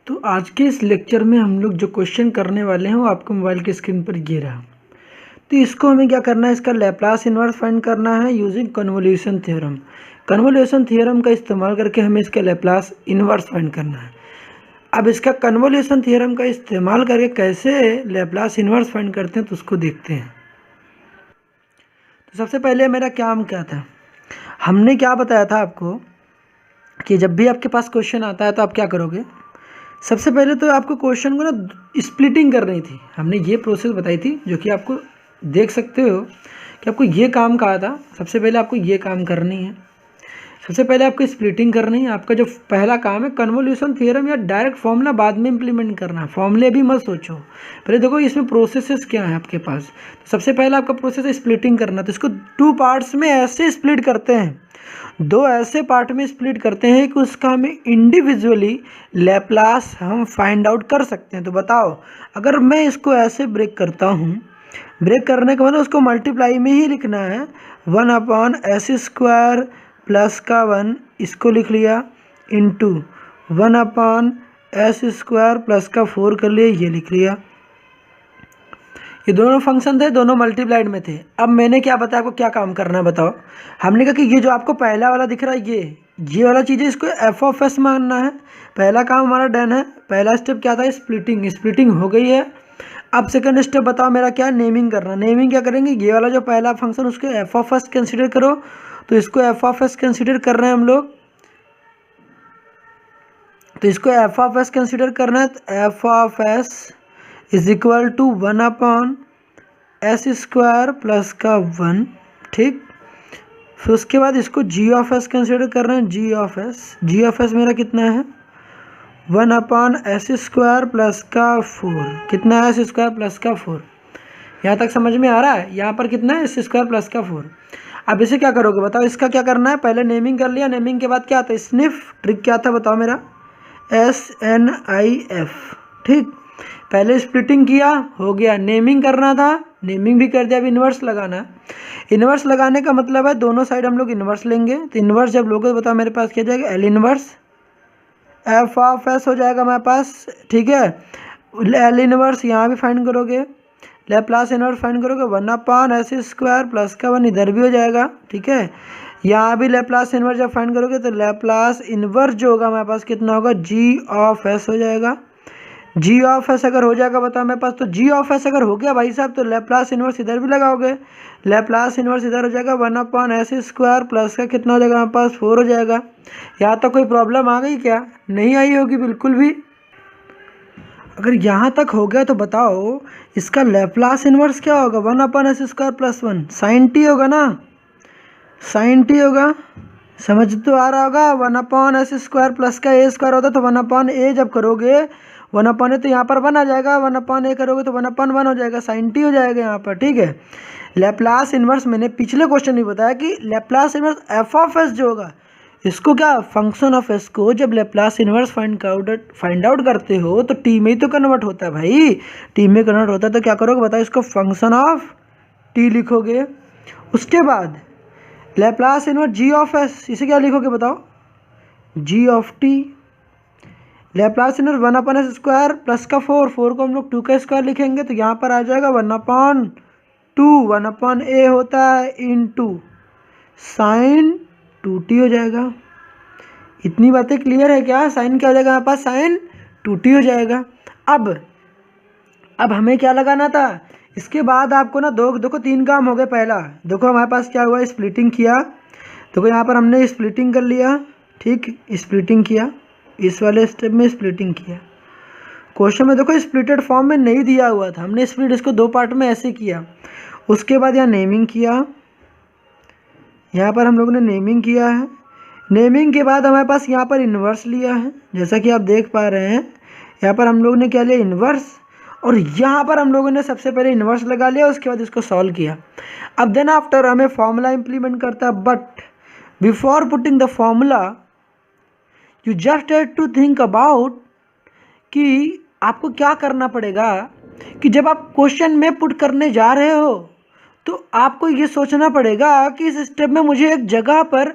तो आज के इस लेक्चर में हम लोग जो क्वेश्चन करने वाले हैं वो आपको मोबाइल की स्क्रीन पर ये रहा। तो इसको हमें क्या करना है, इसका लैप्लास इन्वर्स फाइंड करना है using convolution theorem. Convolution theorem का इस्तेमाल करके हमें इसका लैप्लास इन्वर्स फाइंड करना है। अब इसका कन्वोल्यूशन थ्योरम का इस्तेमाल करके कैसे लैप्लास इन्वर्स फाइंड करते हैं तो उसको देखते हैं। तो सबसे पहले मेरा काम क्या था, हमने क्या बताया था आपको कि जब भी आपके पास क्वेश्चन आता है तो आप क्या करोगे, सबसे पहले तो आपको क्वेश्चन को ना स्प्लिटिंग करनी थी। हमने ये प्रोसेस बताई थी जो कि आपको देख सकते हो कि आपको ये काम कहा था। सबसे पहले आपको ये काम करनी है, सबसे पहले आपको स्प्लिटिंग करनी है। आपका जो पहला काम है कन्वोल्यूशन थ्योरम या डायरेक्ट फॉर्मूला बाद में इंप्लीमेंट करना है। फॉर्मूले भी मत सोचो, पहले देखो इसमें प्रोसेसेस क्या है आपके पास। तो सबसे पहले आपका प्रोसेस है स्प्लिटिंग करना। तो इसको 2 पार्ट्स में ऐसे स्प्लिट करते हैं, 2 ऐसे पार्ट में स्प्लिट करते हैं कि उसका हमें इंडिविजुअली लैप्लास हम फाइंड आउट कर सकते हैं। तो बताओ, अगर मैं इसको ऐसे ब्रेक करता हूँ, ब्रेक करने का मतलब उसको मल्टीप्लाई में ही लिखना है। 1/s² प्लस का 1 इसको लिख लिया, इंटू 1/s² प्लस का 4 कर लिया, ये लिख लिया। ये दोनों फंक्शन थे, दोनों मल्टीप्लाइड में थे। अब मैंने क्या बताया आपको, क्या काम करना है बताओ। हमने कहा कि ये जो आपको पहला वाला दिख रहा है ये वाला चीज़ है, इसको f(s) मानना है। पहला काम हमारा डन है। पहला स्टेप क्या था, स्प्लिटिंग। स्प्लिटिंग हो गई है। अब सेकंड स्टेप बताओ मेरा क्या है, नेमिंग करना। नेमिंग क्या करेंगे, ये वाला जो पहला फंक्शन उसको f(s) कंसिडर करो। तो इसको f(s) कंसिडर कर रहे हैं हम लोग, तो इसको f(s) कंसिडर करना है। तो f(s) is equal to 1/s² plus का 1, ठीक। फिर उसके बाद इसको g(s) कंसिडर कर रहे हैं। g(s) मेरा कितना है, 1/s² प्लस का 4। कितना है, s² प्लस का 4। यहाँ तक समझ में आ रहा है। यहाँ पर कितना है, s² प्लस का 4। अब इसे क्या करोगे बताओ, इसका क्या करना है, पहले नेमिंग कर लिया। नेमिंग के बाद क्या आता है, स्निफ। ट्रिक क्या था बताओ मेरा, SNIF, ठीक। पहले स्प्लिटिंग किया, हो गया। नेमिंग करना था, नेमिंग भी कर दिया। अब इन्वर्स लगाना है। इन्वर्स लगाने का मतलब है दोनों साइड हम लोग इन्वर्स लेंगे। तो इन्वर्स जब लोगे तो बताओ मेरे पास क्या जाएगा, L इन्वर्स f(s) हो जाएगा हमारे पास, ठीक है। L इन्वर्स यहाँ भी फाइंड करोगे, लैप्लास इन्वर्स फाइंड करोगे 1/s² प्लस का 1 इधर भी हो जाएगा, ठीक है। यहाँ भी लैप्लास इन्वर्स जब फाइंड करोगे तो लैप्लास इन्वर्स जो होगा हमारे पास कितना होगा, g(s) हो जाएगा। g(s) अगर हो जाएगा बताओ मेरे पास, तो g(s) अगर हो गया भाई साहब तो लैप्लास इन्वर्स इधर भी लगाओगे। लैप्लास इन्वर्स इधर हो जाएगा 1/s² प्लस का कितना हो जाएगा हमारे पास, 4 हो जाएगा। यहाँ तक कोई प्रॉब्लम आ गई क्या, नहीं आई होगी बिल्कुल भी। अगर यहाँ तक हो गया तो बताओ इसका लैप्लास इन्वर्स क्या होगा, 1/s² प्लस 1 sin t होगा ना, sin t होगा। समझ तो आ रहा होगा। 1/s² प्लस का a² होता तो 1/a जब करोगे 1/a तो यहाँ पर 1 आ जाएगा, 1/a करोगे तो 1/1 हो जाएगा, sin t हो जाएगा यहाँ पर, ठीक है। लैप्लास इन्वर्स मैंने पिछले क्वेश्चन में बताया कि लैप्लास इन्वर्स f(s) जो होगा, इसको क्या, फंक्शन ऑफ एस को जब लैप्लास इन्वर्स फाइंड आउट करते हो तो टी में ही तो कन्वर्ट होता है भाई। टी में कन्वर्ट होता है तो क्या करोगे बताओ, इसको फंक्शन ऑफ टी लिखोगे। उसके बाद लैप्लास इन्वर्स g(s), इसे क्या लिखोगे बताओ, g(t). Laplace inverse 1/s² plus का 4 को हम लोग 2 का स्क्वायर लिखेंगे तो यहाँ पर आ जाएगा 1/2। 1/a होता है इंटू sin 2t हो जाएगा। इतनी बातें क्लियर है क्या, साइन क्या हो जाएगा हमारे पास, sin 2t हो जाएगा। अब हमें क्या लगाना था, इसके बाद आपको ना देखो 3 काम हो गए। पहला देखो हमारे पास क्या हुआ, स्प्लिटिंग किया। देखो यहाँ पर हमने स्प्लिटिंग कर लिया, ठीक, स्प्लिटिंग किया। इस वाले स्टेप में स्प्लिटिंग किया। क्वेश्चन में देखो स्प्लिटेड फॉर्म में नहीं दिया हुआ था, हमने स्प्लिट इसको 2 पार्ट में ऐसे किया। उसके बाद यहाँ नेमिंग किया, यहाँ पर हम लोगों ने नेमिंग किया है। नेमिंग के बाद हमारे पास यहाँ पर इन्वर्स लिया है, जैसा कि आप देख पा रहे हैं। यहाँ पर हम लोगों ने क्या लिया, इन्वर्स। और यहाँ पर हम लोगों ने सबसे पहले इन्वर्स लगा लिया, उसके बाद इसको सॉल्व किया। अब देन आफ्टर हमें फॉर्मूला इंप्लीमेंट करता है, but before putting the formula you just have to think about कि आपको क्या करना पड़ेगा कि जब आप क्वेश्चन में पुट करने जा रहे हो तो आपको ये सोचना पड़ेगा कि इस स्टेप में मुझे एक जगह पर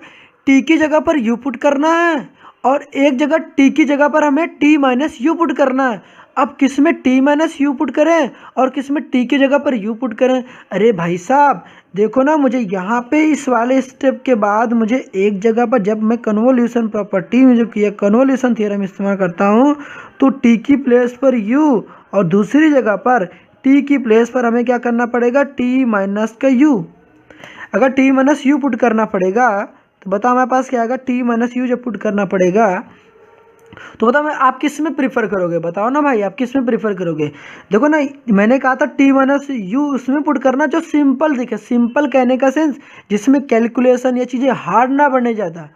टी की जगह पर यू पुट करना है और एक जगह टी की जगह पर हमें टी माइनस यू पुट करना है। अब किस में टी माइनस यू पुट करें और किस में टी की जगह पर यू पुट करें? अरे भाई साहब देखो ना, मुझे यहाँ पे इस वाले स्टेप के बाद मुझे एक जगह पर जब मैं कन्वोल्यूशन प्रॉपर्टी में जो किया कन्वोल्यूशन थ्योरम इस्तेमाल करता हूँ तो टी की प्लेस पर यू और दूसरी जगह पर टी की प्लेस पर हमें क्या करना पड़ेगा? टी माइनस का यू। अगर टी माइनस यू पुट करना पड़ेगा तो बताओ हमारे पास क्या आएगा? टी माइनस यू जब पुट करना पड़ेगा तो बताओ मैं आप किस में प्रीफर करोगे? बताओ ना भाई, आप किस में प्रीफर करोगे? देखो ना, मैंने कहा था टी माइनस यू उसमें पुट करना जो सिंपल दिखे। सिंपल कहने का सेंस जिसमें कैलकुलेशन या चीज़ें हार्ड ना बने ज़्यादा।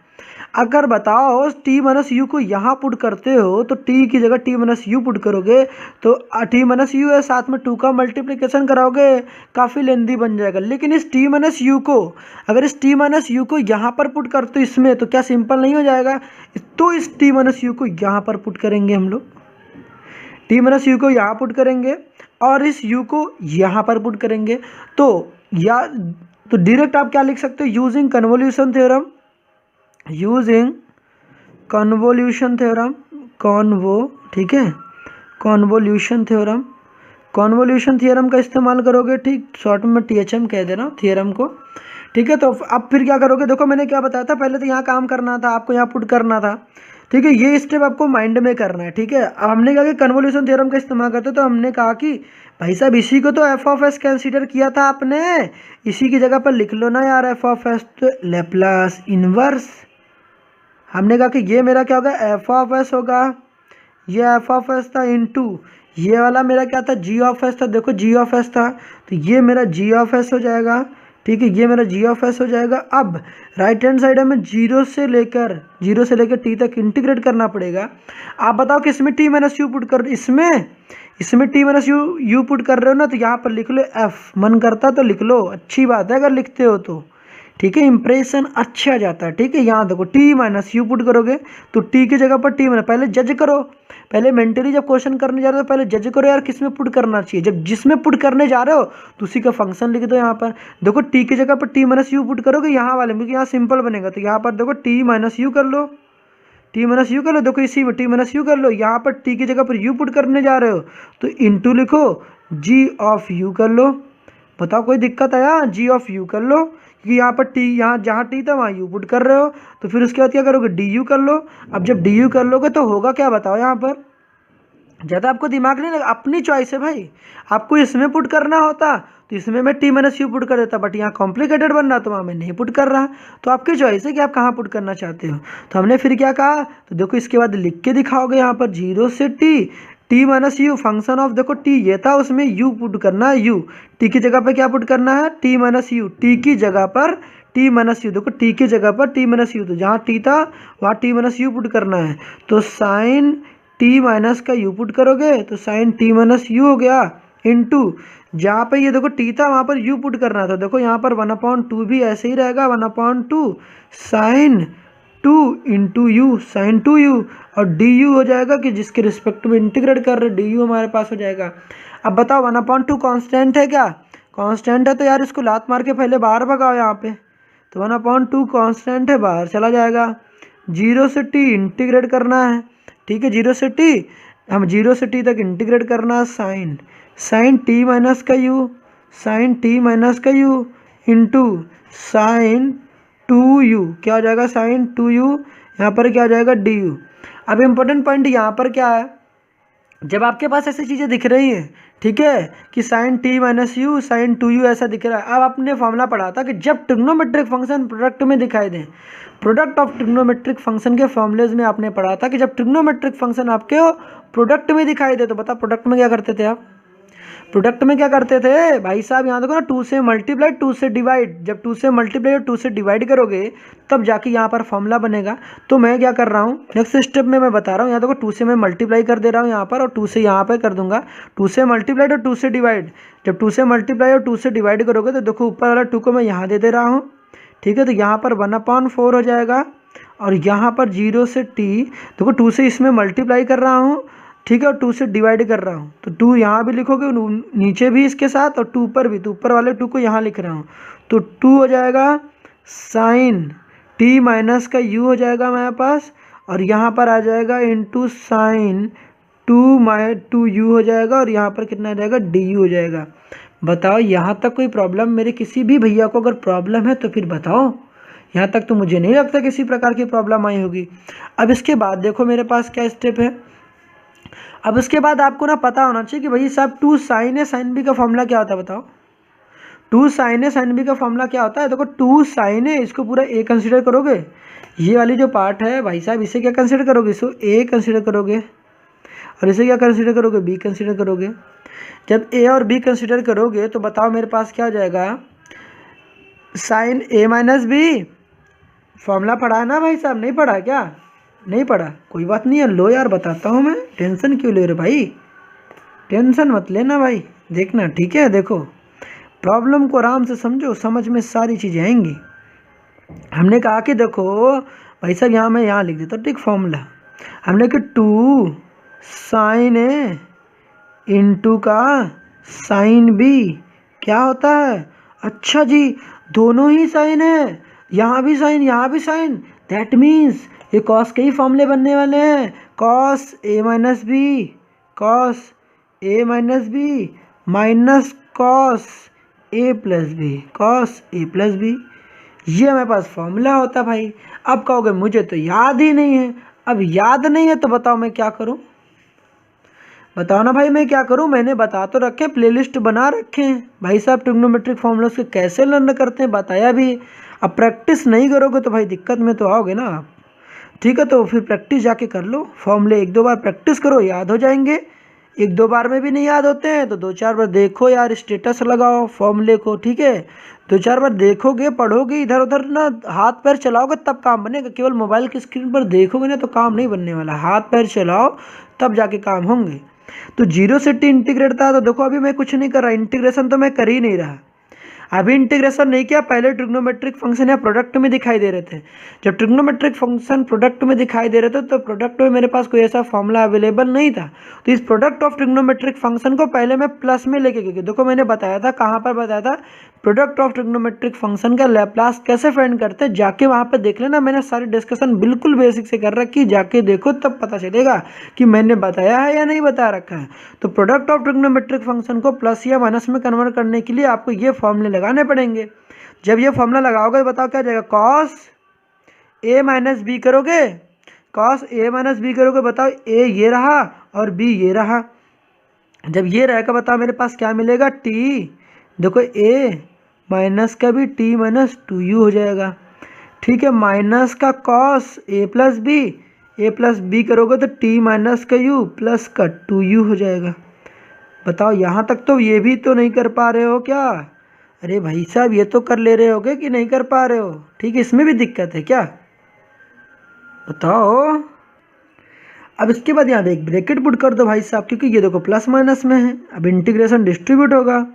अगर बताओ टी माइनस यू को यहाँ पुट करते हो तो टी की जगह टी माइनस यू पुट करोगे तो टी माइनस यू है, साथ में टू का मल्टीप्लिकेशन कराओगे, काफ़ी लेंदी बन जाएगा। लेकिन इस टी माइनस यू को, अगर इस टी माइनस यू को यहाँ पर पुट करते हो इसमें, तो क्या सिंपल नहीं हो जाएगा? तो इस टी माइनस यू को यहाँ पर पुट करेंगे हम लोग, टी माइनस यू को यहाँ पुट करेंगे और इस यू को यहाँ पर पुट करेंगे। तो या तो डायरेक्ट आप क्या लिख सकते हो? Using convolution theorem, using convolution theorem, ठीक है, कन्वोल्यूशन थ्योरम, कन्वोल्यूशन थ्योरम का इस्तेमाल करोगे। ठीक, शॉर्ट में THM कह दे रहा हूँ थ्योरम को। ठीक है, तो अब फिर क्या करोगे? देखो मैंने क्या बताया था, पहले तो यहाँ काम करना था, आपको यहाँ पुट करना था। ठीक है, ये स्टेप आपको माइंड में करना है। ठीक है, अब हमने कहा कि कन्वोल्यूशन थ्योरम का इस्तेमाल करते तो हमने कहा कि भाई साहब इसी को तो f(s) कंसीडर किया था आपने, इसी की जगह पर लिख लो ना यार f(s), तो लैप्लास इनवर्स। हमने कहा कि ये मेरा क्या होगा? f(s) होगा, ये f(s) था इनटू ये वाला मेरा क्या था? g(s) था। देखो g(s) था तो ये मेरा g(s) हो जाएगा। ठीक है, ये मेरा g(s) हो जाएगा। अब राइट हैंड साइड में जीरो से लेकर t तक इंटीग्रेट करना पड़ेगा। आप बताओ कि इसमें t माइनस यू पुट कर, इसमें t माइनस यू पुट कर रहे हो ना, तो यहाँ पर लिख लो f। मन करता तो लिख लो, अच्छी बात है अगर लिखते हो तो। ठीक है, इंप्रेशन अच्छा जाता है। ठीक है, यहाँ देखो टी माइनस यू पुट करोगे तो टी की जगह पर टी माइनस, पहले जज करो, पहले मेंटली जब क्वेश्चन करने जा रहे हो तो पहले जज करो यार किस में पुट करना चाहिए। जब जिसमें पुट करने जा रहे हो तो उसी का फंक्शन लिख दो। यहाँ पर देखो टी की जगह पर टी माइनस यू पुट करोगे यहाँ वाले में, क्योंकि यहाँ सिंपल बनेगा। तो यहाँ पर देखो टी माइनस यू कर लो, टी माइनस यू कर लो। देखो इसी में टी माइनस यू कर लो, यहाँ पर टी की जगह पर यू पुट करने जा रहे हो तो इंटू लिखो जी ऑफ यू कर लो। बताओ कोई दिक्कत आया? जी ऑफ यू कर लो, क्योंकि यहाँ पर टी, यहाँ जहाँ टी था वहाँ यू पुट कर रहे हो। तो फिर उसके बाद क्या करोगे? डी यू कर लो। अब जब डी यू कर लोगे तो होगा क्या बताओ? यहाँ पर ज़्यादा आपको दिमाग नहीं लगा, अपनी चॉइस है भाई। आपको इसमें पुट करना होता तो इसमें मैं टी माइनस यू पुट कर देता, बट यहाँ कॉम्प्लिकेटेड बन रहा तो वहाँ मैं नहीं पुट कर रहा। तो आपकी चॉइस है कि आप कहाँ पुट करना चाहते हो। तो हमने फिर क्या कहा? तो देखो इसके बाद लिख के दिखाओगे यहाँ पर जीरो से T minus you function of, देखो टी ये था उसमें यू पुट करना है, यू टी की जगह पर क्या पुट करना है? टी माइनस यू, टी की जगह पर टी माइनस यू। देखो टी की जगह पर टी माइनस यू, तो जहाँ टी था वहाँ टी माइनस यू पुट करना है। तो साइन टी माइनस का यू पुट करोगे तो साइन टी माइनस यू हो गया, इनटू जहाँ पे ये देखो टी था वहाँ पर यू पुट करना था। देखो यहाँ पर 1/2 भी ऐसे ही रहेगा, 1/2 sign 2 into you, sine 2u, और डी यू हो जाएगा कि जिसके रिस्पेक्ट में इंटीग्रेट कर रहे डी यू हमारे पास हो जाएगा। अब बताओ 1/2 कांस्टेंट है क्या? कांस्टेंट है तो यार इसको लात मार के पहले बाहर भगाओ यहाँ पे। तो 1/2 कांस्टेंट है, बाहर चला जाएगा। जीरो से टी इंटीग्रेट करना है। ठीक है, जीरो से टी, हम जीरो से टी तक इंटीग्रेट करना है। साइन टी माइनस का यू, साइन टी माइनस का यू इंटू साइन 2u, क्या हो जाएगा? साइन 2u, यहाँ पर क्या हो जाएगा? D you. अब इम्पोर्टेंट पॉइंट यहाँ पर क्या है? जब आपके पास ऐसी चीज़ें दिख रही हैं, ठीक है, कि sine T minus U, sine 2u ऐसा दिख रहा है। अब आपने फॉर्मूला पढ़ा था कि जब ट्रिग्नोमेट्रिक फंक्शन प्रोडक्ट में दिखाई दें, प्रोडक्ट ऑफ ट्रिग्नोमेट्रिक फंक्शन के फॉर्मूलेज में आपने पढ़ा था कि जब ट्रिग्नोमेट्रिक फंक्शन आपके प्रोडक्ट में दिखाई दे, तो बता प्रोडक्ट में क्या करते थे आप? प्रोडक्ट में क्या करते थे भाई साहब? यहाँ देखो ना, 2 से मल्टीप्लाई 2 से डिवाइड, जब 2 से मल्टीप्लाई और 2 से डिवाइड करोगे तब जाके यहाँ पर फॉर्मूला बनेगा। तो मैं क्या कर रहा हूँ नेक्स्ट स्टेप में, मैं बता रहा हूँ। यहाँ देखो 2 से मैं मल्टीप्लाई कर दे रहा हूँ यहाँ पर, और 2 से यहाँ पर कर दूंगा। 2 से मल्टीप्लाइड और 2 से डिवाइड, जब 2 से मल्टीप्लाई और 2 से डिवाइड करोगे तो देखो ऊपर वाला 2 को मैं यहाँ दे रहा हूँ। ठीक है, तो यहाँ पर 1/4 हो जाएगा, और यहाँ पर 0 से टी, देखो 2 से इसमें मल्टीप्लाई कर रहा हूँ, ठीक है, और 2 से डिवाइड कर रहा हूँ। तो 2 यहाँ भी लिखोगे, नीचे भी इसके साथ, और 2 ऊपर भी, तो ऊपर वाले 2 को यहाँ लिख रहा हूँ। तो 2 हो जाएगा साइन टी माइनस का यू हो जाएगा हमारे पास, और यहाँ पर आ जाएगा इंटू साइन 2 हो जाएगा, और यहाँ पर कितना आ जाएगा डी हो जाएगा। बताओ यहाँ तक कोई प्रॉब्लम? मेरे किसी भी भैया को अगर प्रॉब्लम है तो फिर बताओ। यहाँ तक तो मुझे नहीं लगता किसी प्रकार की प्रॉब्लम आई होगी। अब इसके बाद देखो मेरे पास क्या स्टेप है। अब इसके बाद आपको ना पता होना चाहिए कि भाई साहब 2 साइन ए साइन बी का फॉर्मूला क्या होता है। बताओ 2 साइन ए साइन बी का फॉर्मूला क्या होता है। देखो 2 साइन ए, इसको पूरा ए कंसिडर करोगे, ये वाली जो पार्ट है भाई साहब इसे क्या कंसिडर करोगे, इसको ए कंसिडर करोगे, और इसे क्या कंसिडर करोगे, बी कंसिडर करोगे। जब ए और बी कंसिडर करोगे तो बताओ मेरे पास क्या हो जाएगा, साइन ए माइनस बी। फॉर्मूला पढ़ा है ना भाई साहब, नहीं पढ़ा क्या? नहीं पढ़ा, कोई बात नहीं है, लो यार बताता हूँ मैं, टेंशन क्यों ले रहे भाई, टेंशन मत लेना भाई, देखना ठीक है। देखो प्रॉब्लम को आराम से समझो, समझ में सारी चीज़ें आएंगी। हमने कहा कि देखो भाई साहब यहाँ मैं यहाँ लिख देता हूँ ठीक फॉर्मूला। हमने कि 2 साइन ए इंटू का साइन बी क्या होता है। अच्छा जी, दोनों ही साइन है, यहाँ भी साइन यहाँ भी साइन, दैट मीन्स ये कॉस के ही फॉर्मूले बनने वाले हैं। Cos A minus B, cos A minus B minus cos A plus B, cos A plus B, ये हमारे पास फॉर्मूला होता है भाई। अब कहोगे मुझे तो याद ही नहीं है। अब याद नहीं है तो बताओ मैं क्या करूं, बताओ ना भाई मैं क्या करूं। मैंने बता तो रखे, प्लेलिस्ट बना रखे हैं भाई साहब, ट्रिग्नोमेट्रिक फॉर्मूलास के कैसे लर्न करते हैं बताया भी। अब प्रैक्टिस नहीं करोगे तो भाई दिक्कत में तो आओगे ना आप, ठीक है। तो फिर प्रैक्टिस जाके कर लो, फॉर्मूले 1-2 बार प्रैक्टिस करो, याद हो जाएंगे। 1-2 बार में भी नहीं याद होते हैं तो 2-4 बार देखो यार, स्टेटस लगाओ फॉर्मूले को, ठीक है। 2-4 बार देखोगे, पढ़ोगे, इधर उधर ना हाथ पैर चलाओगे तब काम बनेगा। केवल मोबाइल की स्क्रीन पर देखोगे ना तो काम नहीं बनने वाला, हाथ पैर चलाओ तब जाके काम होंगे। तो 0 से t इंटीग्रेट था, तो देखो अभी मैं कुछ नहीं कर रहा, इंटीग्रेशन तो मैं कर ही नहीं रहा। अभी इंटीग्रेशन नहीं किया, पहले ट्रिग्नोमेट्रिक फंक्शन या प्रोडक्ट में दिखाई दे रहे थे। जब ट्रिग्नोमेट्रिक फंक्शन प्रोडक्ट में दिखाई दे रहे थे तो प्रोडक्ट में मेरे पास कोई ऐसा फॉर्मूला अवेलेबल नहीं था, तो इस प्रोडक्ट ऑफ ट्रिग्नोमेट्रिक फंक्शन को पहले मैं प्लस में लेके गया। देखो मैंने बताया था, कहाँ पर बताया था, प्रोडक्ट ऑफ ट्रिग्नोमेट्रिक फंक्शन का लैप्लास कैसे फाइंड करते हैं, जाके वहाँ पर देख लेना। मैंने सारी डिस्कशन बिल्कुल बेसिक से कर रखी, जाके देखो तब पता चलेगा कि मैंने बताया है या नहीं बता रखा है। तो प्रोडक्ट ऑफ ट्रिग्नोमेट्रिक फंक्शन को प्लस या माइनस में कन्वर्ट करने के लिए आपको ये फॉर्मूले लगाने पड़ेंगे। जब ये फॉर्मूला लगाओगे तो बताओ क्या जाएगा, कॉस ए माइनस बी करोगे, कॉस ए माइनस बी करोगे, बताओ ए ये रहा और बी ये रहा। जब ये रहेगा बताओ मेरे पास क्या मिलेगा, टी। देखो ए माइनस का भी टी माइनस 2u हो जाएगा, ठीक है। माइनस का कॉस ए प्लस बी करोगे तो टी माइनस का यू प्लस का 2u हो जाएगा। बताओ यहाँ तक तो ये भी तो नहीं कर पा रहे हो क्या? अरे भाई साहब ये तो कर ले रहे होगे कि नहीं कर पा रहे हो, ठीक है। इसमें भी दिक्कत है क्या, बताओ। अब इसके बाद यहाँ पे एक ब्रैकेट पुट कर दो भाई साहब, क्योंकि ये देखो प्लस माइनस में है। अब इंटीग्रेशन डिस्ट्रीब्यूट होगा,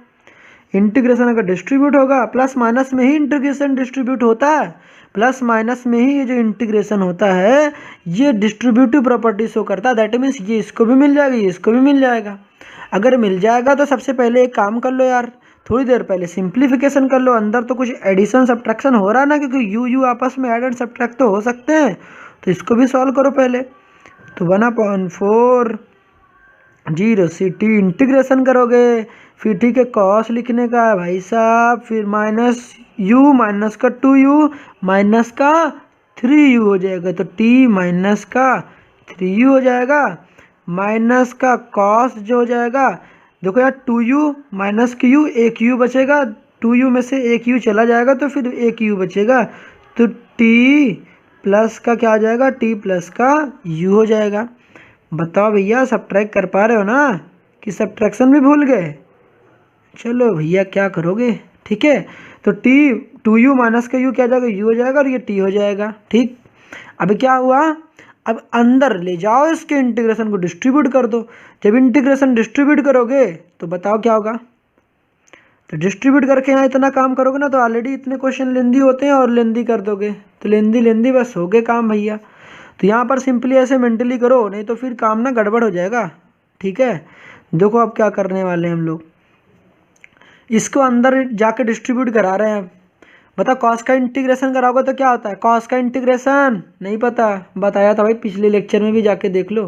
इंटीग्रेशन अगर डिस्ट्रीब्यूट होगा, प्लस माइनस में ही इंटीग्रेशन डिस्ट्रीब्यूट होता है, प्लस माइनस में ही ये जो इंटीग्रेशन होता है ये डिस्ट्रीब्यूटिव प्रॉपर्टी शो करता है। दैट मीन्स ये इसको भी मिल जाएगा, ये इसको भी मिल जाएगा। अगर मिल जाएगा तो सबसे पहले एक काम कर लो यार, थोड़ी देर पहले सिंप्लीफिकेशन कर लो। अंदर तो कुछ एडिशन सब्ट्रैक्शन हो रहा है ना, क्योंकि यू आपस में ऐड एंड सब्ट्रैक्ट तो हो सकते हैं, तो इसको भी सॉल्व करो पहले। तो 1/4 से टी इंटीग्रेशन करोगे, फिर ठीक है कॉस लिखने का है भाई साहब, फिर माइनस यू माइनस का 2u माइनस का 3u हो जाएगा, तो t माइनस का 3u हो जाएगा, माइनस का कॉस जो हो जाएगा। देखो यार 2u माइनस का u, एक u बचेगा, 2u में से एक u चला जाएगा तो फिर एक u बचेगा, तो t प्लस का क्या आ जाएगा, t प्लस का u हो जाएगा। बताओ भैया सब्ट्रैक्ट कर पा रहे हो ना, कि सब्ट्रैक्शन भी भूल गए? चलो भैया क्या करोगे, ठीक है। तो t 2u माइनस का u क्या जाएगा, u हो जाएगा, और ये t हो जाएगा, ठीक। अब क्या हुआ, अब अंदर ले जाओ इसके इंटीग्रेशन को डिस्ट्रीब्यूट कर दो। जब इंटीग्रेशन डिस्ट्रीब्यूट करोगे तो बताओ क्या होगा, तो डिस्ट्रीब्यूट करके यहाँ इतना काम करोगे ना, तो ऑलरेडी इतने क्वेश्चन लेंदी होते हैं और लेंदी कर दोगे, तो लेंदी बस हो गए काम भैया। तो यहाँ पर सिंपली ऐसे मेंटली करो, नहीं तो फिर काम ना गड़बड़ हो जाएगा, ठीक है। देखो अब क्या करने वाले हैं हम लोग, इसको अंदर जाके डिस्ट्रीब्यूट करा रहे हैं। बता कॉस का इंटीग्रेशन कराओगे तो क्या होता है, कॉस का इंटीग्रेशन नहीं पता, बताया था भाई पिछले लेक्चर में भी, जाके देख लो।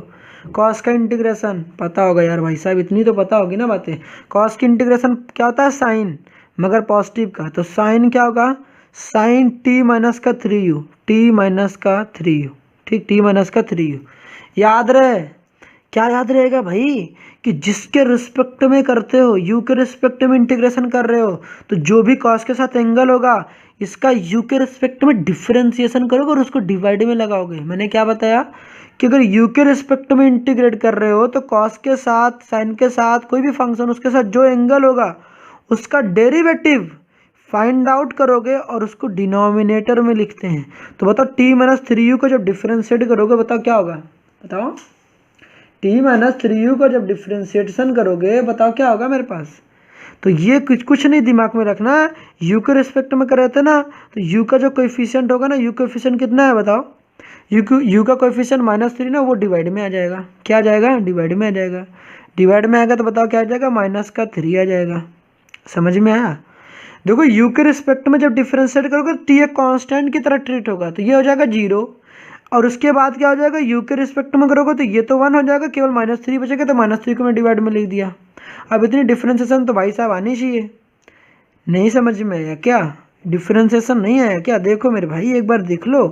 कॉस का इंटीग्रेशन पता होगा यार भाई साहब, इतनी तो पता होगी ना बातें। कॉस की इंटीग्रेशन क्या होता है, साइन, मगर पॉजिटिव का, तो साइन क्या होगा, साइन टी माइनस का 3u, टी माइनस का 3u, ठीक, टी माइनस का 3u। याद रहे, क्या याद रहेगा भाई, कि जिसके रिस्पेक्ट में करते हो, यू के रिस्पेक्ट में इंटीग्रेशन कर रहे हो, तो जो भी कॉस के साथ एंगल होगा इसका यू के रिस्पेक्ट में डिफरेंशिएशन करोगे और उसको डिवाइड में लगाओगे। मैंने क्या बताया कि अगर यू के रिस्पेक्ट में इंटीग्रेट कर रहे हो तो कॉस के साथ, साइन के साथ, कोई भी फंक्शन उसके साथ जो एंगल होगा उसका डेरिवेटिव फाइंड आउट करोगे और उसको डिनोमिनेटर में लिखते हैं। तो बताओ टी माइनस 3u को जब डिफ्रेंशिएट करोगे बताओ क्या होगा, बताओ टी माइनस 3u को जब डिफ्रेंशिएशन करोगे बताओ क्या होगा मेरे पास। तो ये कुछ नहीं दिमाग में रखना, यू के रिस्पेक्ट में कर रहे थे ना, तो यू का जो कोएफिशिएंट होगा ना, यू कोएफिशिएंट कितना है बताओ, यू का कोएफिशिएंट -3 ना, वो डिवाइड में आ जाएगा। क्या आ जाएगा, डिवाइड में आ जाएगा। डिवाइड में आएगा तो बताओ क्या आ जाएगा, -3 आ जाएगा। समझ में आया। देखो यू के रिस्पेक्ट में जब डिफ्रेंशिएट करोगे तो टी एक कांस्टेंट की तरह ट्रीट होगा, तो ये हो जाएगा 0, और उसके बाद क्या हो जाएगा, यू के रिस्पेक्ट में करोगे तो ये तो 1 हो जाएगा, केवल -3 बचेगा, तो -3 को मैं डिवाइड में लिख दिया। अब इतनी डिफ्रेंशिएशन तो भाई साहब आनी चाहिए। नहीं समझ में आया क्या, डिफ्रेंशिएशन नहीं आया क्या, देखो मेरे भाई एक बार देख लो।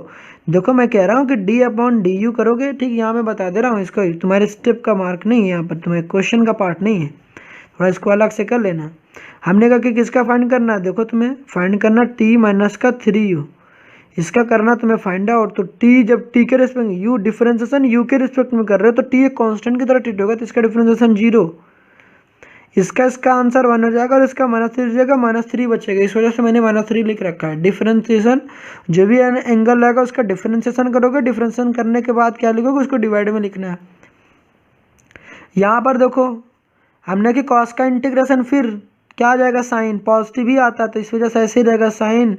देखो मैं कह रहा हूँ कि d/du करोगे, ठीक, यहाँ मैं बता दे रहा हूँ, इसको तुम्हारे स्टेप का मार्क नहीं है, यहाँ पर तुम्हारे क्वेश्चन का पार्ट नहीं है, थोड़ा इसको अलग से कर लेना। हमने कहा कि किसका फाइंड करना है, देखो तुम्हें फाइंड करना t माइनस का 3u, इसका करना तुम्हें फाइंड आउट। तो t जब t के रिस्पेक्ट में, u डिफरेंशिएशन u के रिस्पेक्ट में कर रहे हो तो t एक कांस्टेंट की तरह ट्रीट होगा, तो इसका डिफरेंशिएशन 0, इसका आंसर 1 हो जाएगा और इसका -3 हो जाएगा, -3 बचेगा, इस वजह से मैंने -3 लिख रखा है। डिफरेंशिएशन जो भी एंगल रहेगा उसका डिफरेंशिएशन करोगे, डिफरेंशिएशन करने के बाद क्या लिखोगे, उसको डिवाइड में लिखना है। यहाँ पर देखो हमने कि कॉस का इंटीग्रेशन फिर क्या आ जाएगा, साइन, पॉजिटिव ही आता है, तो इस वजह से ऐसे ही रहेगा साइन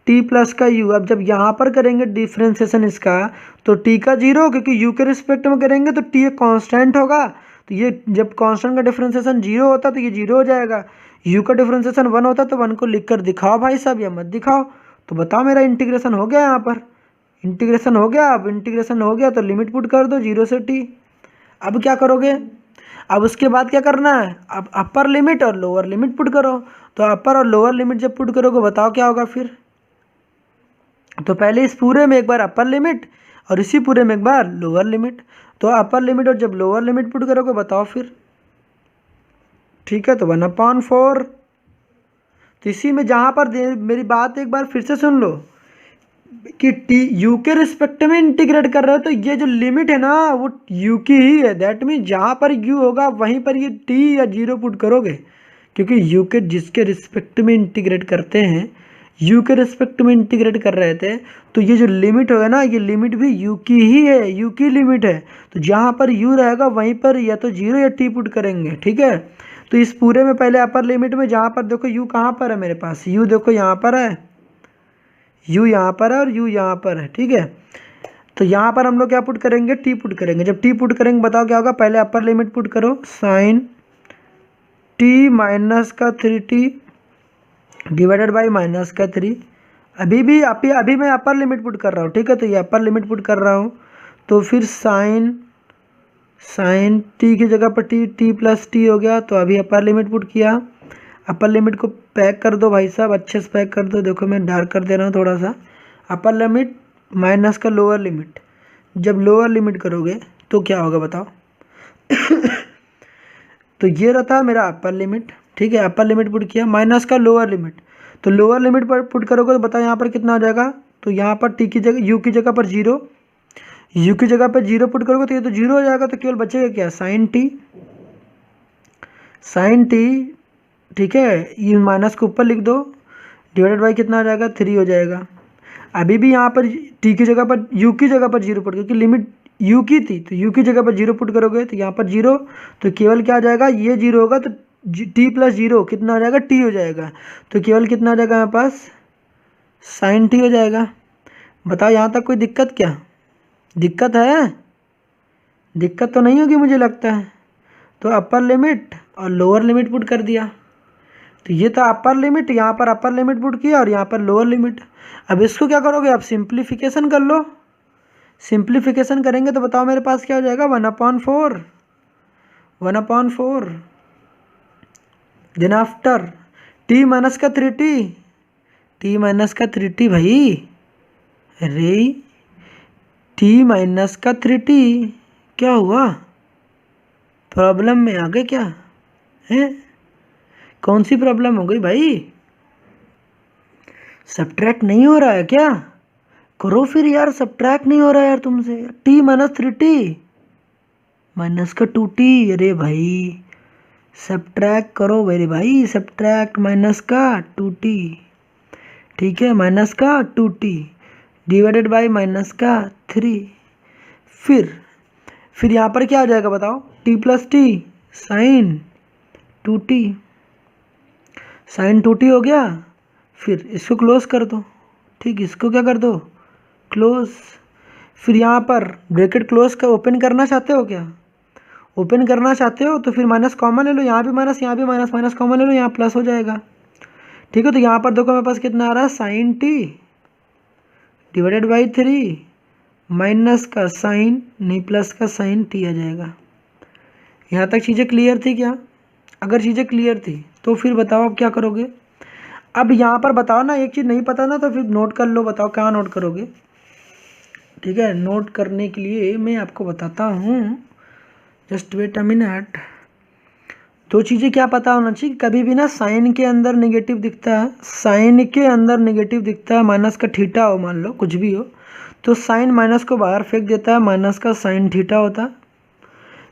टी प्लस का यू। अब जब यहाँ पर करेंगे डिफ्रेंशिएशन इसका, तो टी का 0, क्योंकि यू के रिस्पेक्ट में करेंगे तो टी एक कांस्टेंट होगा, तो ये जब कांस्टेंट का डिफ्रेंशिएशन 0 होता तो ये 0 हो जाएगा। यू का डिफ्रेंशिएशन 1 होता तो 1 को लिख कर दिखाओ भाई साहब, या मत दिखाओ। तो बताओ मेरा इंटीग्रेशन हो गया, यहाँ पर इंटीग्रेशन हो गया। अब इंटीग्रेशन हो गया तो लिमिट पुट कर दो 0 से t। अब क्या करोगे, अब उसके बाद क्या करना है, अब अपर लिमिट और लोअर लिमिट पुट करो। तो अपर और लोअर लिमिट जब पुट करोगे बताओ क्या होगा फिर। तो पहले इस पूरे में एक बार अपर लिमिट और इसी पूरे में एक बार लोअर लिमिट। तो अपर लिमिट और जब लोअर लिमिट पुट करोगे बताओ फिर, ठीक है, तो 1/4। तो इसी में जहाँ पर मेरी बात एक बार फिर से सुन लो कि टी यू के रिस्पेक्ट में इंटीग्रेट कर रहे हो, तो ये जो लिमिट है ना वो यू की ही है। दैट मीन जहाँ पर यू होगा वहीं पर ये टी या 0 पुट करोगे, क्योंकि यू के जिसके रिस्पेक्ट में इंटीग्रेट करते हैं, यू के रिस्पेक्ट में इंटीग्रेट कर रहे थे, तो ये जो लिमिट होगा ना, ये लिमिट भी यू की ही है, यू की लिमिट है। तो जहाँ पर यू रहेगा वहीं पर या तो 0 या टी पुट करेंगे, ठीक है। तो इस पूरे में पहले अपर लिमिट में जहाँ पर देखो यू कहाँ पर है मेरे पास, यू देखो यहाँ पर है, यू यहाँ पर है और यू यहाँ पर है, ठीक है। तो यहाँ पर हम लोग क्या पुट करेंगे, टी पुट करेंगे। जब टी पुट करेंगे बताओ क्या होगा, पहले अपर लिमिट पुट करो, साइन टी माइनस का 3t डिवाइडेड बाई -3। अभी मैं अपर लिमिट पुट कर रहा हूँ, ठीक है। तो ये अपर लिमिट पुट कर रहा हूँ, तो फिर साइन टी की जगह पर टी प्लस टी हो गया। तो अभी अपर लिमिट पुट किया, अपर लिमिट को पैक कर दो भाई साहब, अच्छे से पैक कर दो। देखो मैं डार्क कर दे रहा हूँ थोड़ा सा। अपर लिमिट माइनस का लोअर लिमिट, जब लोअर लिमिट करोगे तो क्या होगा बताओ। तो ये रहता मेरा अपर लिमिट, ठीक है। अपर लिमिट पुट किया, माइनस का लोअर लिमिट, तो लोअर लिमिट पर पुट करोगे तो बताओ यहाँ पर कितना हो जाएगा। तो यहाँ पर टी की जगह, यू की जगह पर 0, यू की जगह पर 0 पुट करोगे तो ये तो 0 हो जाएगा। तो केवल बचेगा क्या, साइन टी, ठीक है। ये माइनस को ऊपर लिख दो, डिवाइडेड बाई कितना आ जाएगा, 3 हो जाएगा। अभी भी यहाँ पर टी की जगह पर, यू की जगह पर 0 पुट, क्योंकि लिमिट यू की थी, तो यू की जगह पर 0 पुट करोगे तो यहाँ पर 0, तो केवल क्या आ जाएगा, ये 0 होगा तो टी प्लस 0 कितना हो जाएगा, टी हो जाएगा। तो केवल कितना हो जाएगा मेरे पास, साइन टी हो जाएगा। बताओ यहाँ तक कोई दिक्कत, क्या दिक्कत है, दिक्कत तो नहीं होगी मुझे लगता है। तो अपर लिमिट और लोअर लिमिट पुट कर दिया, तो ये था अपर लिमिट, यहाँ पर अपर लिमिट पुट किया और यहाँ पर लोअर लिमिट। अब इसको क्या करोगे, आप सिंप्लीफिकेशन कर लो। सिंप्लीफिकेशन करेंगे तो बताओ मेरे पास क्या हो जाएगा, 1/4, 1/4। देन आफ्टर t माइनस का 3t, t माइनस का 3t भाई, अरे t माइनस का 3t क्या हुआ, प्रॉब्लम में आ गए क्या है? कौन सी प्रॉब्लम हो गई भाई? सब्ट्रैक्ट नहीं हो रहा है क्या? करो फिर यार, सब्ट्रैक्ट नहीं हो रहा है यार तुमसे। t माइनस 3t माइनस का 2t, अरे भाई सब्ट्रैक्ट करो मेरे भाई, सब्ट्रैक्ट माइनस का 2t, ठीक है, माइनस का 2t डिवाइडेड बाय माइनस का 3। फिर यहाँ पर क्या आ जाएगा बताओ, t प्लस T sine 2t, sine 2t हो गया। फिर इसको क्लोज कर दो, ठीक, इसको क्या कर दो, क्लोज। फिर यहाँ पर ब्रैकेट क्लोज का ओपन करना चाहते हो क्या, ओपन करना चाहते हो तो फिर माइनस कॉमन ले लो, यहाँ भी माइनस यहाँ भी माइनस, माइनस कॉमन ले लो, यहाँ प्लस हो जाएगा, ठीक है। तो यहाँ पर देखो मेरे पास कितना आ रहा है, sine t divided by 3 minus का साइन, नहीं प्लस का साइन t आ जाएगा। यहाँ तक चीज़ें क्लियर थी क्या? अगर चीज़ें क्लियर थी तो फिर बताओ अब क्या करोगे। अब यहाँ पर बताओ ना, एक चीज़ नहीं पता ना तो फिर नोट कर लो, बताओ क्या नोट करोगे, ठीक है। नोट करने के लिए मैं आपको बताता हूँ, जस्ट वेट अ मिनट। दो चीज़ें क्या पता होना चाहिए, कभी भी ना साइन के अंदर नेगेटिव दिखता है, साइन के अंदर नेगेटिव दिखता है, माइनस का थीटा हो, मान लो कुछ भी हो, तो साइन माइनस को बाहर फेंक देता है, माइनस का साइन थीटा होता है।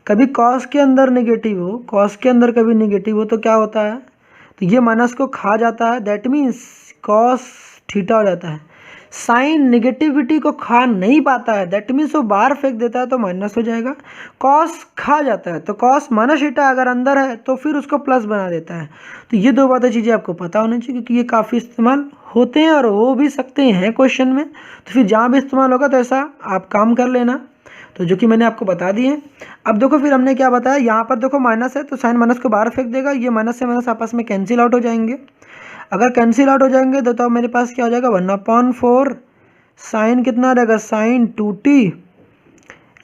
कभी कॉस के अंदर नेगेटिव हो, कॉस के अंदर कभी नेगेटिव हो तो क्या होता है, तो ये माइनस को खा जाता है, दैट मीन्स कॉस थीटा हो जाता है। साइन नेगेटिविटी को खा नहीं पाता है, दैट मीन्स वो बाहर फेंक देता है तो माइनस हो जाएगा। कॉस खा जाता है तो कॉस माइनस थीटा अगर अंदर है तो फिर उसको प्लस बना देता है। तो ये दो बातें चीज़ें आपको पता होनी चाहिए, क्योंकि ये काफ़ी इस्तेमाल होते हैं और हो भी सकते हैं क्वेश्चन में। तो फिर जहाँ भी इस्तेमाल होगा तो ऐसा आप काम कर लेना, तो जो कि मैंने आपको बता दिए। अब देखो फिर हमने क्या बताया, यहाँ पर देखो माइनस है तो साइन माइनस को बाहर फेंक देगा, ये माइनस से माइनस आपस में कैंसिल आउट हो जाएंगे। अगर कैंसिल आउट हो जाएंगे तो मेरे पास क्या हो जाएगा, 1/4 साइन कितना आ जाएगा, साइन 2t,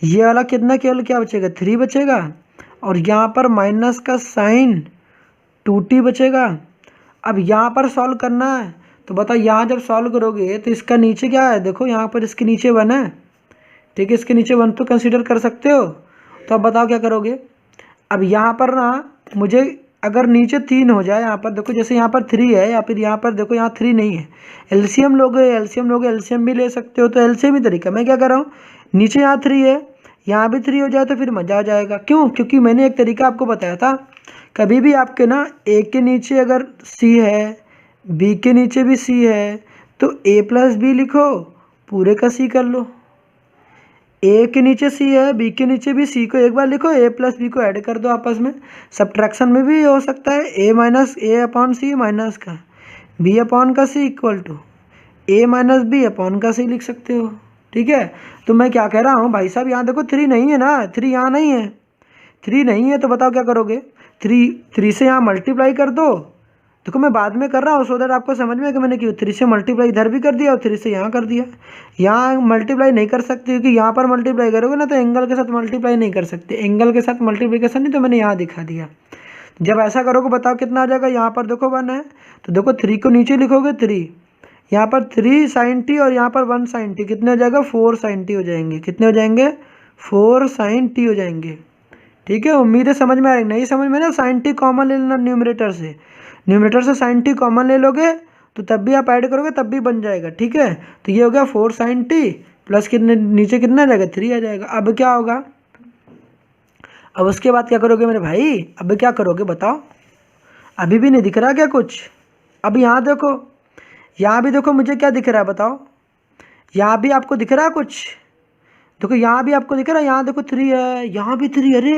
ये वाला कितना केवल क्या बचेगा, 3 बचेगा, और यहाँ पर माइनस का साइन 2t बचेगा। अब यहाँ पर सॉल्व करना है तो बताओ, यहाँ जब सॉल्व करोगे तो इसका नीचे क्या है, देखो यहाँ पर इसके नीचे 1 है, ठीक है, इसके नीचे 1 तो कंसीडर कर सकते हो। तो अब बताओ क्या करोगे। अब यहाँ पर ना मुझे अगर नीचे 3 हो जाए, यहाँ पर देखो जैसे यहाँ पर 3 है या फिर यहाँ पर देखो यहाँ 3 नहीं है, एलसीएम लोगे, एलसीएम भी ले सकते हो, तो एलसीएम ही तरीका। मैं क्या कर रहा हूँ, नीचे यहाँ 3 है, यहाँ भी 3 हो जाए तो फिर मज़ा आ जाएगा। क्यों? क्योंकि मैंने एक तरीका आपको बताया था, कभी भी आपके ना ए के नीचे अगर सी है, बी के नीचे भी सी है, तो ए प्लस बी लिखो, पूरे का सी कर लो। ए के नीचे सी है, बी के नीचे भी सी को एक बार लिखो, ए प्लस बी को ऐड कर दो आपस में। सब्ट्रैक्शन में भी हो सकता है, A minus A upon C minus का बी अपॉन का C equal to A minus B upon का सी लिख सकते हो, ठीक है। तो मैं क्या कह रहा हूँ भाई साहब, यहाँ देखो 3 नहीं है ना, 3 यहाँ नहीं है, 3 नहीं है, तो बताओ क्या करोगे, 3 से यहाँ मल्टीप्लाई कर दो। देखो मैं बाद में कर रहा हूँ सो दैट आपको समझ में कि मैंने क्यों 3 से मल्टीप्लाई इधर भी कर दिया और 3 से यहाँ कर दिया। यहाँ मल्टीप्लाई नहीं कर सकते क्योंकि यहाँ पर मल्टीप्लाई करोगे ना तो एंगल के साथ मल्टीप्लाई नहीं कर सकते, एंगल के साथ मल्टीप्लिकेशन नहीं, तो मैंने यहाँ दिखा दिया। जब ऐसा करोगे बताओ कितना आ जाएगा, यहाँ पर देखो 1 है तो देखो 3 को नीचे लिखोगे 3, यहाँ पर 3 साइन टी और यहाँ पर 1 साइन टी, कितने हो जाएगा, 4 साइन टी हो जाएंगे। कितने हो जाएंगे, 4 साइन टी हो जाएंगे, ठीक है। उम्मीद है समझ में आ रही, नहीं समझ में ना साइन टी कॉमन ले लेना न्यूमरेटर से, न्यूमरेटर से साइन टी कॉमन ले लोगे तो तब भी आप ऐड करोगे तब भी बन जाएगा, ठीक है। तो ये हो गया 4 साइन टी प्लस कितने नीचे कितना आ जाएगा, 3 आ जाएगा। अब क्या होगा, अब उसके बाद क्या करोगे मेरे भाई, अब क्या करोगे बताओ, अभी भी नहीं दिख रहा क्या कुछ। अब यहाँ देखो, यहाँ भी देखो मुझे क्या दिख रहा है बताओ, यहाँ भी आपको दिख रहा है कुछ, देखो यहाँ भी आपको दिख रहा है, यहाँ देखो 3 है, यहाँ भी 3, अरे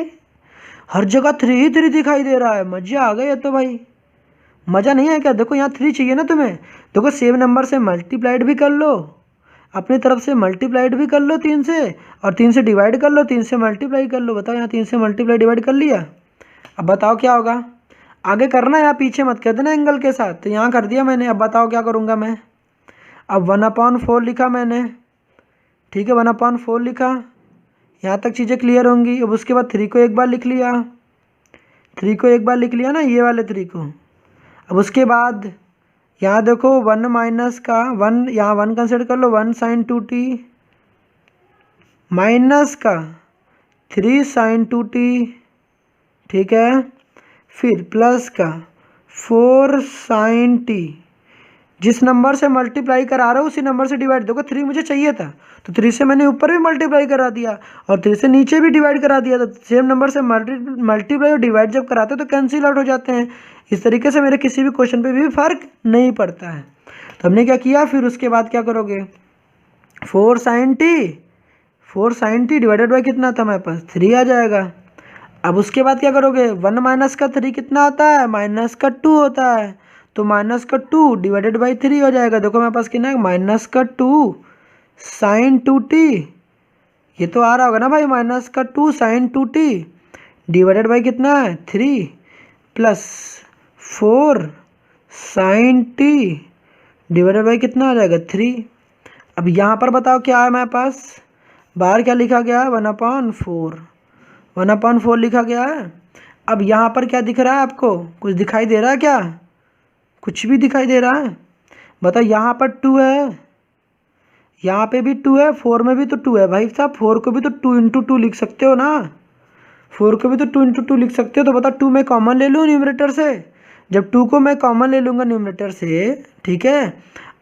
हर जगह 3 ही 3 दिखाई दे रहा है, मज़ा आ गया तो भाई, मज़ा नहीं है क्या। देखो यहाँ 3 चाहिए ना तुम्हें, देखो सेम नंबर से मल्टीप्लाइड भी कर लो, अपनी तरफ से मल्टीप्लाइड भी कर लो 3 से, और 3 से डिवाइड कर लो, 3 से मल्टीप्लाई कर लो। बताओ यहाँ 3 से मल्टीप्लाई डिवाइड कर लिया, अब बताओ क्या होगा। आगे करना, यहाँ पीछे मत कर देना एंगल के साथ। तो यहाँ कर दिया मैंने। अब बताओ क्या करूँगा मैं। अब 1/4 लिखा मैंने, ठीक है, 1/4 लिखा। यहाँ तक चीज़ें क्लियर होंगी। अब उसके बाद 3 को एक बार लिख लिया, 3 को एक बार लिख लिया ना, ये वाले 3 को। अब उसके बाद यहाँ देखो 1 माइनस का 1, यहाँ 1 कंसिडर कर लो, 1 sin 2t माइनस का 3 sin 2t, ठीक है, फिर प्लस का 4 sin t। जिस नंबर से मल्टीप्लाई करा रहा हूँ उसी नंबर से डिवाइड। देखो 3 मुझे चाहिए था तो 3 से मैंने ऊपर भी मल्टीप्लाई करा दिया और 3 से नीचे भी डिवाइड करा दिया। तो सेम नंबर से मल्टीप्लाई और डिवाइड जब कराते हो तो कैंसिल आउट हो जाते हैं। इस तरीके से मेरे किसी भी क्वेश्चन पे भी फर्क नहीं पड़ता है। तो हमने क्या किया, फिर उसके बाद क्या करोगे, 4 sin t डिवाइडेड बाई कितना था मेरे पास, 3 आ जाएगा। अब उसके बाद क्या करोगे, 1 माइनस का 3 कितना होता है, माइनस का 2 होता है। तो माइनस का 2 डिवाइडेड बाई 3 हो जाएगा। देखो मेरे पास कितना है, माइनस का 2 sin 2t, ये तो आ रहा होगा ना भाई, माइनस का 2 sin 2t डिवाइडेड बाई कितना है 3 plus 4 sin t divided by कितना आ जाएगा 3। अब यहाँ पर बताओ क्या है मेरे पास, बाहर क्या लिखा गया है, 1/4 लिखा गया है। अब यहाँ पर क्या दिख रहा है आपको, कुछ दिखाई दे रहा है क्या, कुछ भी दिखाई दे रहा है, बताओ। यहाँ पर 2 है, यहाँ पे भी 2 है, 4 में भी तो 2 है भाई साहब। 4 को भी तो 2 × 2 लिख सकते हो ना, 4 को भी तो 2 × 2 लिख सकते हो। तो बताओ 2 मैं कॉमन ले लूँ न्यूमरेटर से। जब 2 को मैं कॉमन ले लूँगा न्यूमरेटर से, ठीक है,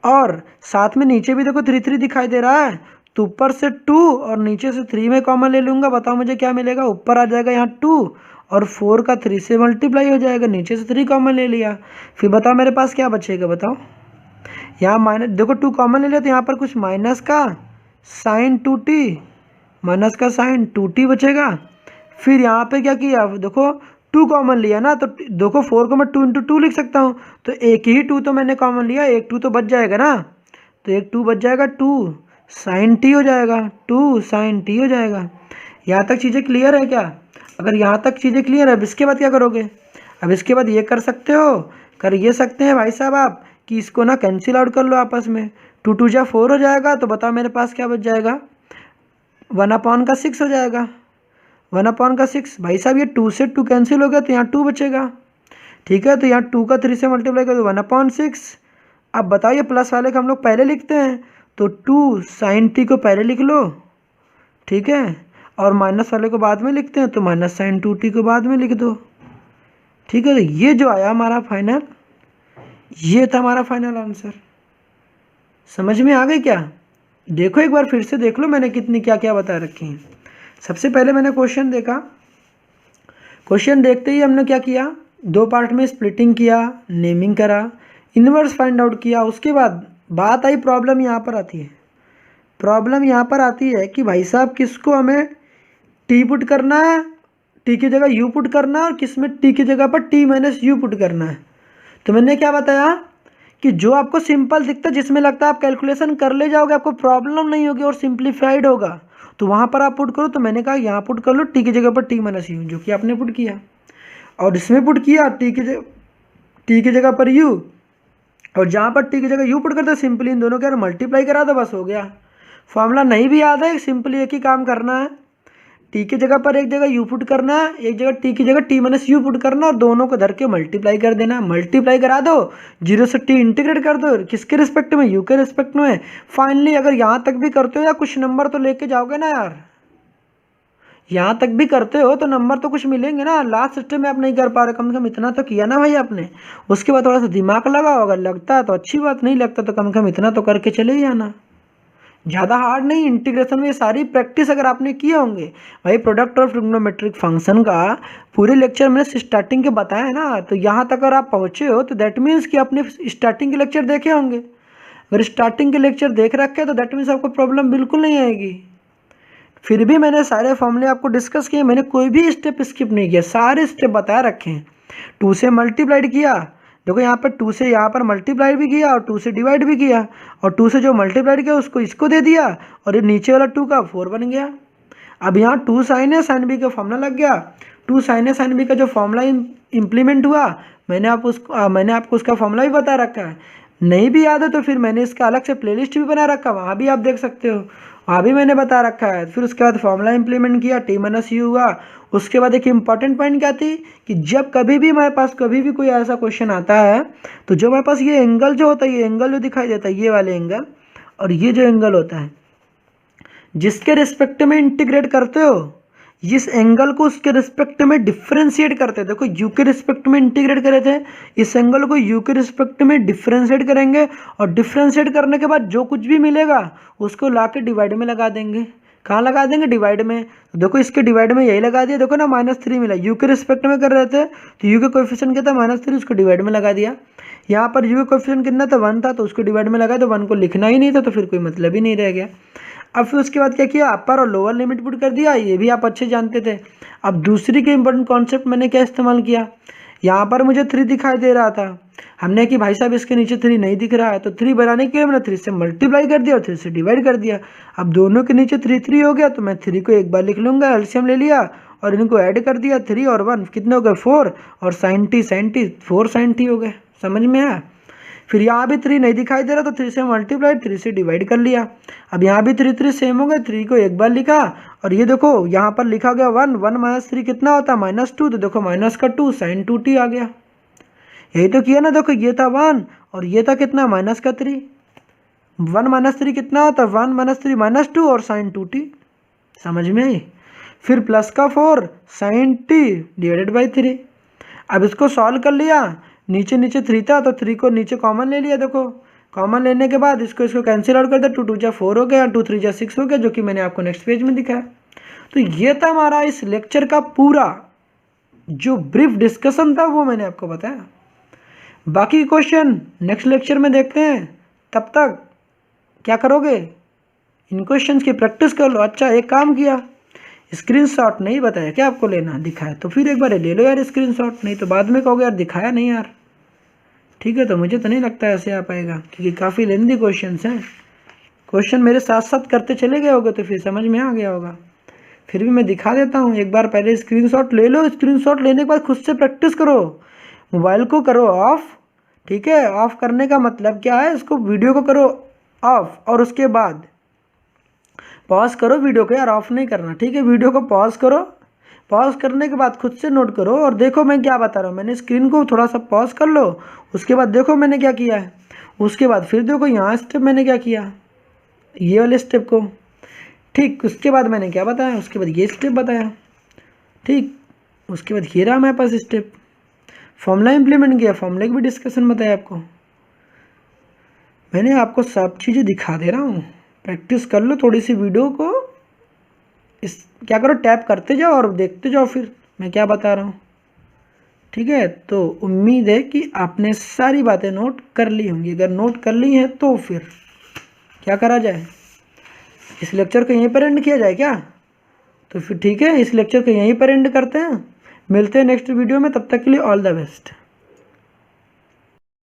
और साथ में नीचे भी देखो 3 दिखाई दे रहा है, तो ऊपर से 2 और नीचे से 3 में कॉमन ले लूँगा। बताओ मुझे क्या मिलेगा, ऊपर आ जाएगा यहाँ 2 और 4 का 3 से मल्टीप्लाई हो जाएगा, नीचे से 3 कॉमन ले लिया। फिर बताओ मेरे पास क्या बचेगा, बताओ। यहाँ माइनस, देखो 2 कॉमन ले लिया तो यहाँ पर कुछ माइनस का sin 2t, माइनस का sin 2t बचेगा। फिर यहाँ पे क्या किया, देखो 2 कॉमन लिया ना, तो देखो 4 को मैं 2 × 2 लिख सकता हूँ। तो एक ही 2 तो मैंने कॉमन लिया, एक 2 तो बच जाएगा ना, तो एक 2 बच जाएगा, 2 sin t हो जाएगा, 2 sin t हो जाएगा। यहाँ तक चीज़ें क्लियर है क्या? अगर यहाँ तक चीज़ें क्लियर है, अब इसके बाद क्या करोगे, अब इसके बाद ये कर सकते हो, कर ये सकते हैं भाई साहब आप कि इसको ना कैंसिल आउट कर लो आपस में। 2 × 2 = 4 हो जाएगा। तो बताओ मेरे पास क्या बच जाएगा, 1/6 हो जाएगा, 1/6। भाई साहब ये 2 से 2 कैंसिल हो गया तो यहाँ 2 बचेगा, ठीक है। तो यहाँ 2 का 3 से मल्टीप्लाई कर दो, 1/6। अब बताओ ये प्लस वाले को हम लोग पहले लिखते हैं, तो 2 sin t को पहले लिख लो, ठीक है, और माइनस वाले को बाद में लिखते हैं, तो माइनस sin 2t को बाद में लिख दो, ठीक है। तो ये जो आया हमारा फाइनल, ये था हमारा फाइनल आंसर। समझ में आ गई क्या? देखो एक बार फिर से देख लो मैंने कितनी क्या क्या बता रखी हैं। सबसे पहले मैंने क्वेश्चन देखा, क्वेश्चन देखते ही हमने क्या किया, 2 पार्ट में स्प्लिटिंग किया, नेमिंग करा, इन्वर्स फाइंड आउट किया। उसके बाद बात आई, प्रॉब्लम यहाँ पर आती है। प्रॉब्लम यहाँ पर आती है कि भाई साहब किसको हमें टी पुट करना है, टी की जगह यू पुट करना है, और किस में टी की जगह पर टी माइनस यू पुट करना है। तो मैंने क्या बताया कि जो आपको सिंपल दिखता है, जिसमें लगता है आप कैलकुलेशन कर ले जाओगे, आपको प्रॉब्लम नहीं होगी और सिंप्लीफाइड होगा, तो वहाँ पर आप पुट करो। तो मैंने कहा यहाँ पुट कर लो टी की जगह पर टी माइनस यू, जो कि आपने पुट किया, और इसमें पुट किया टी की जगह पर यू, और जहाँ पर टी की जगह यू पुट करते सिंपली इन दोनों के मल्टीप्लाई करा दो, बस हो गया। फॉर्मूला नहीं भी याद है, सिंपली एक ही काम करना है, टी की जगह पर एक जगह यू पुट करना है, एक जगह टी की जगह टी माइनस यू पुट करना, और दोनों को धर के मल्टीप्लाई कर देना। मल्टीप्लाई करा दो, 0 से टी इंटीग्रेट कर दो, किसके रिस्पेक्ट में, यू के रिस्पेक्ट में। फाइनली अगर यहाँ तक भी करते हो या कुछ नंबर तो लेके जाओगे ना यार, यहाँ तक भी करते हो तो नंबर तो कुछ मिलेंगे ना। लास्ट स्टेप में आप नहीं कर पा रहे, कम से कम इतना तो किया ना भाई आपने। उसके बाद थोड़ा सा दिमाग लगाओ, अगर लगता है तो अच्छी बात, नहीं लगता तो कम से कम इतना तो करके चले ही आना। ज़्यादा हार्ड नहीं, इंटीग्रेशन में ये सारी प्रैक्टिस अगर आपने किए होंगे भाई, प्रोडक्ट और ट्रिग्नोमेट्रिक फंक्शन का पूरे लेक्चर मैंने स्टार्टिंग के बताया है ना, तो यहाँ तक अगर आप पहुँचे हो तो दैट मीन्स कि आपने स्टार्टिंग के लेक्चर देखे होंगे। अगर स्टार्टिंग के लेक्चर देख रखे तो दैट मीन्स आपको प्रॉब्लम बिल्कुल नहीं आएगी। फिर भी मैंने सारे फॉर्मूले आपको डिस्कस किए, मैंने कोई भी स्टेप स्किप नहीं किया, सारे स्टेप बताया रखे हैं। 2 से मल्टीप्लाइड किया, देखो यहाँ पर 2 से यहाँ पर मल्टीप्लाई भी किया और 2 से डिवाइड भी किया, और 2 से जो मल्टीप्लाइड किया उसको इसको दे दिया, और ये नीचे वाला 2 का 4 बन गया। अब यहाँ 2 sin A sin B का फॉर्मूला लग गया। 2 sin A sin B का जो फॉर्मूला इम्प्लीमेंट हुआ, मैंने आपको उसका फॉर्मूला भी बता रखा है। नहीं भी याद है तो फिर मैंने इसका अलग से प्लेलिस्ट भी बना रखा है, वहाँ भी आप देख सकते हो, वहाँ भी मैंने बता रखा है। फिर उसके बाद फॉर्मूला इंप्लीमेंट किया, टी माइनस यू हुआ। उसके बाद एक इंपॉर्टेंट पॉइंट क्या थी कि जब कभी भी हमारे पास कभी भी कोई ऐसा क्वेश्चन आता है तो जो हमारे पास ये एंगल जो होता है, ये एंगल जो दिखाई देता है, ये वाले एंगल और ये जो एंगल होता है, जिसके रिस्पेक्ट में इंटीग्रेट करते हो, इस एंगल को उसके रिस्पेक्ट में डिफ्रेंशिएट करते हैं। देखो यू के रिस्पेक्ट में इंटीग्रेट करे थे, इस एंगल को यू के रिस्पेक्ट में डिफ्रेंशिएट करेंगे और डिफ्रेंशिएट करने के बाद जो कुछ भी मिलेगा उसको ला के डिवाइड में लगा देंगे। कहाँ लगा देंगे? डिवाइड में। तो देखो इसके डिवाइड में यही लगा दिया, देखो ना -3 मिला, यू के रिस्पेक्ट में कर रहे थे तो यू के कोएफिशिएंट क्या था -3, उसको डिवाइड में लगा दिया। यहाँ पर यू का कोएफिशिएंट कितना था? 1 था, तो उसको डिवाइड में लगा, तो 1 को लिखना ही नहीं था, तो फिर कोई मतलब ही नहीं रह गया। अब फिर उसके बाद क्या किया? अपर और लोअर लिमिट पुट कर दिया, ये भी आप अच्छे जानते थे। अब दूसरी के इंपॉर्टेंट कॉन्सेप्ट मैंने क्या इस्तेमाल किया, यहाँ पर मुझे 3 दिखाई दे रहा था, हमने कि भाई साहब इसके नीचे 3 नहीं दिख रहा है, तो 3 बनाने के लिए मैंने 3 से मल्टीप्लाई कर दिया और 3 से डिवाइड कर दिया। अब दोनों के नीचे 3 हो गया, तो मैं 3 को एक बार लिख लूँगा, एलसीएम ले लिया और इनको ऐड कर दिया, 3 और 1 कितने हो गए? 4 और sin t 4 sin t हो गए। समझ में आया? फिर यहाँ भी 3 नहीं दिखाई दे रहा, तो 3 से मल्टीप्लाई, 3 से डिवाइड कर लिया। अब यहाँ भी 3 सेम हो गए, 3 को एक बार लिखा और ये देखो यहाँ पर लिखा गया 1 - 3 कितना होता है? -2, तो देखो माइनस का 2 sin 2t आ गया। यही तो किया ना, देखो ये था 1 और ये था कितना? -3। 1 - 3 कितना होता है? 1 - 3 -2 और sin 2t। समझ में आई? फिर प्लस का 4 sin t डिवाइडेड बाई 3। अब इसको सॉल्व कर लिया, नीचे 3 था तो 3 को नीचे कॉमन ले लिया। देखो कॉमन लेने के बाद इसको कैंसिल आउट कर दिया, 2 2 जा 4 हो गया, 2 3 जा 6 हो गया, जो कि मैंने आपको नेक्स्ट पेज में दिखाया। तो ये था हमारा इस लेक्चर का पूरा जो ब्रीफ डिस्कशन था, वो मैंने आपको बताया। बाकी क्वेश्चन नेक्स्ट लेक्चर में देखते हैं। तब तक क्या करोगे? इन क्वेश्चंस की प्रैक्टिस कर लो। अच्छा एक काम किया, स्क्रीनशॉट नहीं बताया क्या आपको लेना? दिखाया तो फिर एक बार ले लो यार स्क्रीनशॉट, नहीं तो बाद में कहोगे यार दिखाया नहीं यार। ठीक है, तो मुझे तो नहीं लगता ऐसे आ पाएगा क्योंकि काफ़ी लेंदी क्वेश्चंस हैं। क्वेश्चन मेरे साथ साथ करते चले गए होगे तो फिर समझ में आ गया होगा। फिर भी मैं दिखा देता हूँ, एक बार पहले स्क्रीनशॉट ले लो। स्क्रीनशॉट लेने के बाद खुद से प्रैक्टिस करो, मोबाइल को करो ऑफ। ठीक है, ऑफ करने का मतलब क्या है? इसको वीडियो को करो ऑफ और उसके बाद पॉज करो वीडियो को, यार ऑफ नहीं करना। ठीक है, वीडियो को पॉज करो, पॉज करने के बाद खुद से नोट करो और देखो मैं क्या बता रहा हूँ। मैंने स्क्रीन को थोड़ा सा पॉज कर लो, उसके बाद देखो मैंने क्या किया है, उसके बाद फिर देखो यहाँ स्टेप मैंने क्या किया, ये वाले स्टेप को। ठीक, उसके बाद मैंने क्या बताया, उसके बाद ये स्टेप बताया। ठीक, उसके बाद ये रहा हमारे पास स्टेप, फॉर्मूला इंप्लीमेंट किया, फॉर्मूले की भी डिस्कशन बताया आपको। मैंने आपको सब चीज़ें दिखा दे रहा हूँ, प्रैक्टिस कर लो थोड़ी सी वीडियो को। इस क्या करो, टैप करते जाओ और देखते जाओ फिर मैं क्या बता रहा हूँ। ठीक है, तो उम्मीद है कि आपने सारी बातें नोट कर ली होंगी। अगर नोट कर ली हैं तो फिर क्या करा जाए, इस लेक्चर को यहीं पर एंड किया जाए क्या? तो फिर ठीक है, इस लेक्चर को यहीं पर एंड करते हैं। मिलते हैं नेक्स्ट वीडियो में, तब तक के लिए ऑल द बेस्ट।